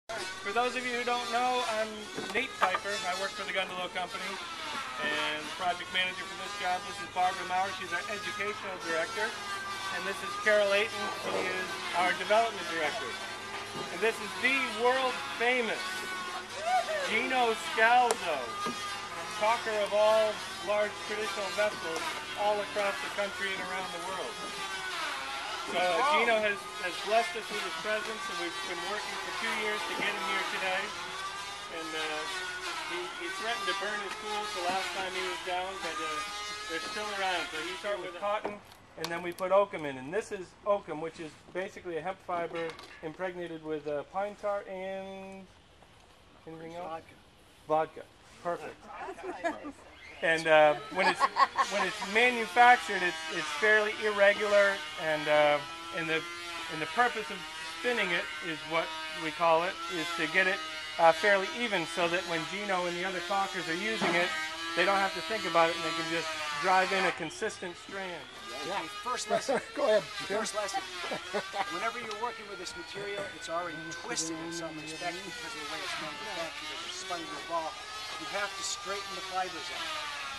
For those of you who don't know, I'm Nate Piper. I work for the Gundalow company and project manager for this job. This is Barbara Maurer. She's our educational director. And this is Carol Ayton. She is our development director. And this is the world famous Gino Scalzo, talker of all large traditional vessels all across the country and around the world. So Gino has blessed us with his presence, and we've been working for 2 years to get him here today. And he threatened to burn his tools the last time he was down, but they're still around. So he started with cotton, and then we put oakum in. And this is oakum, which is basically a hemp fiber impregnated with pine tar and anything else? Vodka. Perfect. And when it's manufactured, it's fairly irregular, and the purpose of spinning it is what we call it, is to get it fairly even, so that when Gino and the other caulkers are using it, they don't have to think about it, and they can just drive in a consistent strand. Yeah. First lesson. Go ahead. First lesson. Whenever you're working with this material, it's already twisted in some respect because of the way it's manufactured. It's spun into a ball. You have to straighten the fibers out.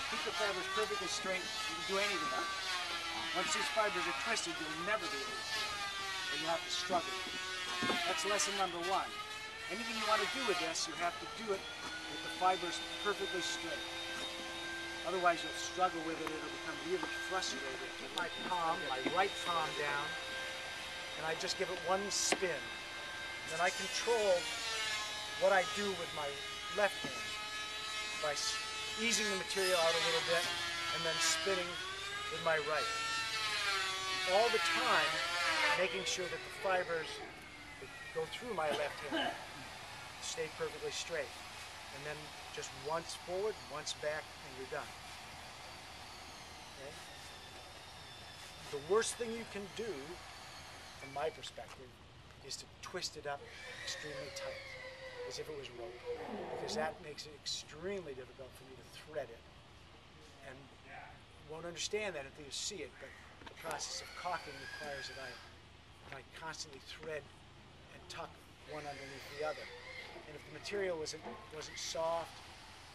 Keep the fibers perfectly straight. You can do anything on it. Once these fibers are twisted, you'll never be able to do it. Or you'll have to struggle. That's lesson number one. Anything you want to do with this, you have to do it with the fibers perfectly straight. Otherwise, you'll struggle with it. It'll become really frustrating. Put my palm, my right palm down, and I just give it one spin. Then I control what I do with my left hand by easing the material out a little bit and then spinning with my right. All the time, making sure that the fibers that go through my left hand stay perfectly straight. And then just once forward, once back, and you're done. Okay? The worst thing you can do, from my perspective, is to twist it up extremely tight, as if it was rope, because that makes it extremely difficult for me to thread it. And you won't understand that until you see it, but the process of caulking requires that I constantly thread and tuck one underneath the other. And if the material wasn't soft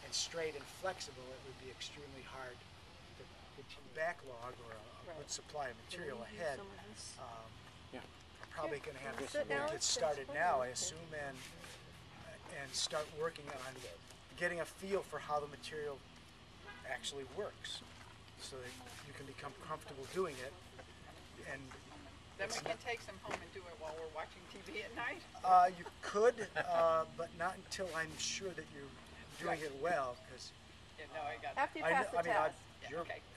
and straight and flexible, it would be extremely hard to backlog or a good supply of material ahead. I'm probably going to have to get started now, I assume, and start working on getting a feel for how the material actually works, so that you can become comfortable doing it. And then we can take some home and do it while we're watching TV at night? You could, but not until I'm sure that you're doing it well, because No, I got After you pass the test.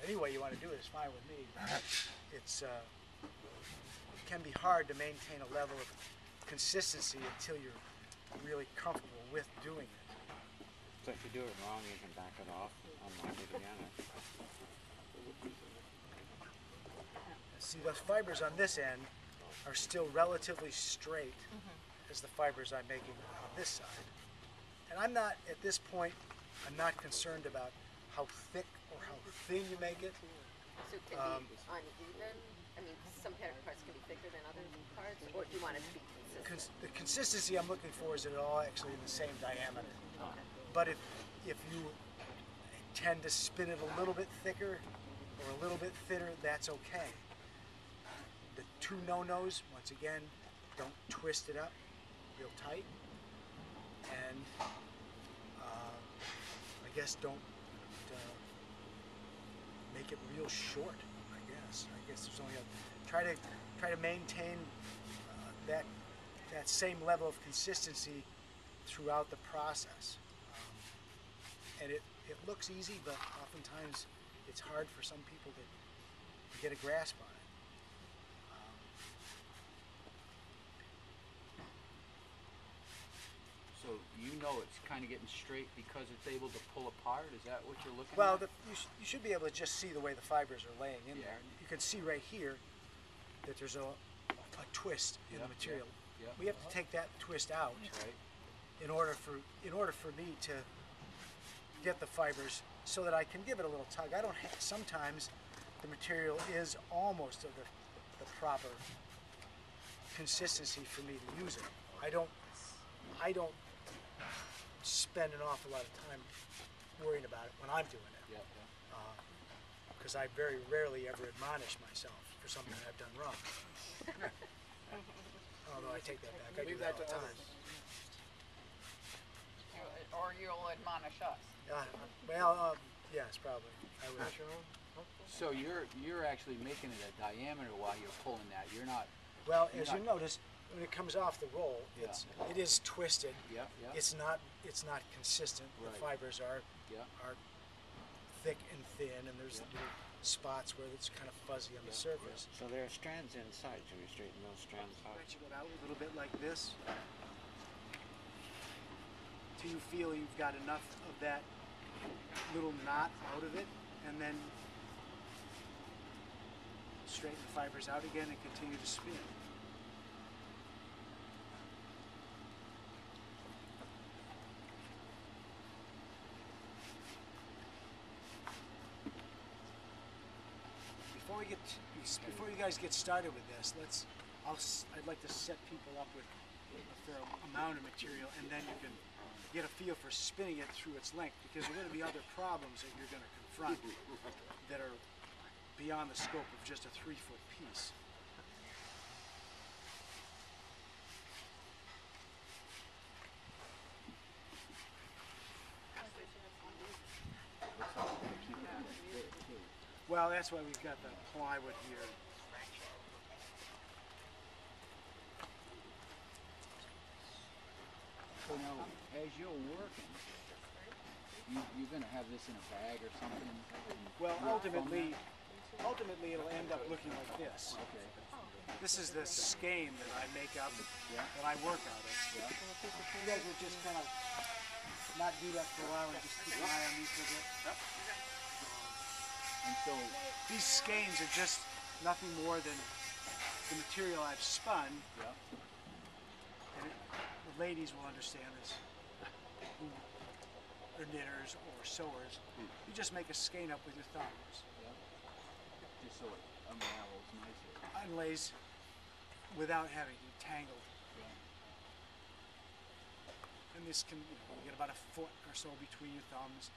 any way you want to do it is fine with me. It can be hard to maintain a level of consistency until you're really comfortable with doing it. So if you do it wrong, you can back it off, unlock it again. See, the fibers on this end are still relatively straight as the fibers I'm making on this side. And I'm not, at this point, I'm not concerned about how thick or how thin you make it. So it can be uneven? I mean, some parts can be thicker than other parts, or do you want it to be consistent? The consistency I'm looking for is that it's all actually in the same diameter. Okay. But if you tend to spin it a little bit thicker or a little bit thinner, that's okay. The two no-nos, once again, don't twist it up real tight, and I guess don't make it real short. I guess there's only try to maintain that same level of consistency throughout the process. And it looks easy, but oftentimes it's hard for some people to get a grasp on it. So you know it's kind of getting straight because it's able to pull apart? Is that what you're looking Well, at? you should be able to just see the way the fibers are laying in there. You can see right here that there's a twist in the material. We have to take that twist out in order for me to get the fibers so that I can give it a little tug. I don't have, sometimes the material is almost of the proper consistency for me to use it. I I don't spend an awful lot of time worrying about it when I'm doing it. Yeah, Because I very rarely ever admonish myself for something I've done wrong. Although I take that back, I do that all the time. Or you'll admonish us. Well, yes, probably. I will. So you're actually making it a diameter while you're pulling that. You're not. Well, as you notice, when it comes off the roll, Yeah. it is twisted. Yeah, yeah. It's not consistent. Right. The fibers are Yeah. thick and thin, and there's little spots where it's kind of fuzzy on the surface. So there are strands inside, so you straighten those strands out. Stretch it out a little bit like this. Till you feel you've got enough of that little knot out of it, and then straighten the fibers out again and continue to spin. Before you guys get started with this, I'd like to set people up with a fair amount of material, and then you can get a feel for spinning it through its length, because there are going to be other problems that you're going to confront that are beyond the scope of just a 3-foot piece. Well, that's why we've got the plywood here. So now, as you're working, you're going to have this in a bag or something? Well, From ultimately that? it'll end up looking like this. Okay. This is the skein that I make up, Yeah. that I work out of. Yeah. You guys would just kind of not do that for a while and just keep an eye on me for a bit. And so, These skeins are just nothing more than the material I've spun, yeah. and the ladies will understand this, who are knitters or sewers. You just make a skein up with your thumbs. Yeah. Just so it unravels nicely. Unlays without having to be tangled. Yeah. And this can, you get about a foot or so between your thumbs,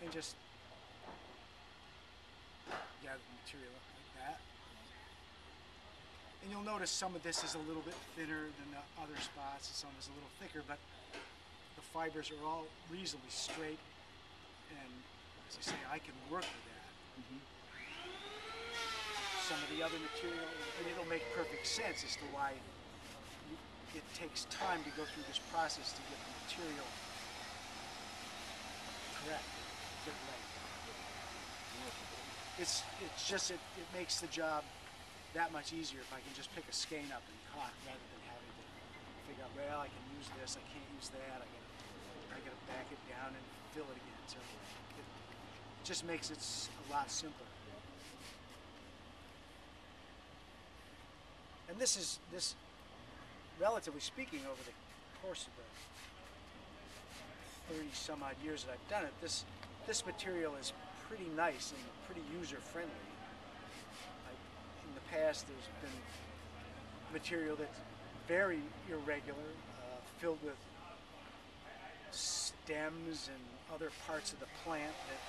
and just gather the material up like that. And you'll notice some of this is a little bit thinner than the other spots, and some is a little thicker, but the fibers are all reasonably straight, and as I say, I can work with that. Some of the other material, and it'll make perfect sense as to why it takes time to go through this process to get the material correct, fit right. It's just it makes the job that much easier if I can just pick a skein up and caulk rather than having to figure out, well, I can use this, I can't use that, I gotta back it down and fill it again. So it just makes it a lot simpler. And this relatively speaking, over the course of the 30 some odd years that I've done it, this material is pretty nice and pretty user friendly. In the past, there's been material that's very irregular, filled with stems and other parts of the plant that,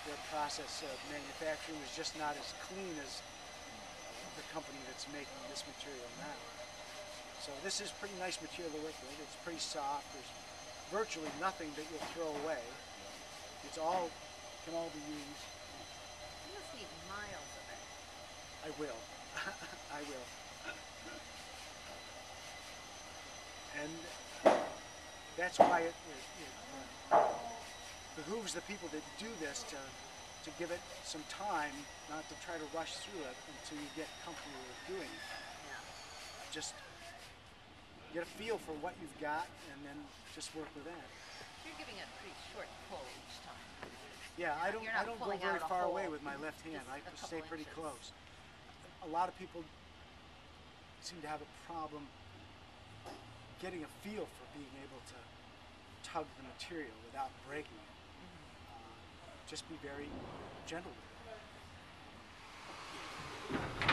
their process of manufacturing was just not as clean as the company that's making this material now. So this is pretty nice material to work with. It's pretty soft. There's virtually nothing that you'll throw away. It's can all be used. You must need miles of it. I will. I will. And that's why it behooves the people that do this to give it some time, not to try to rush through it until you get comfortable with doing it. Just get a feel for what you've got and then just work with that. You're giving it a pretty short pull each time. Yeah, I don't You're not go pulling very out a far away hole, with my left hand. just I a stay couple pretty inches. close. A lot of people seem to have a problem getting a feel for being able to tug the material without breaking it. Just be very gentle with it.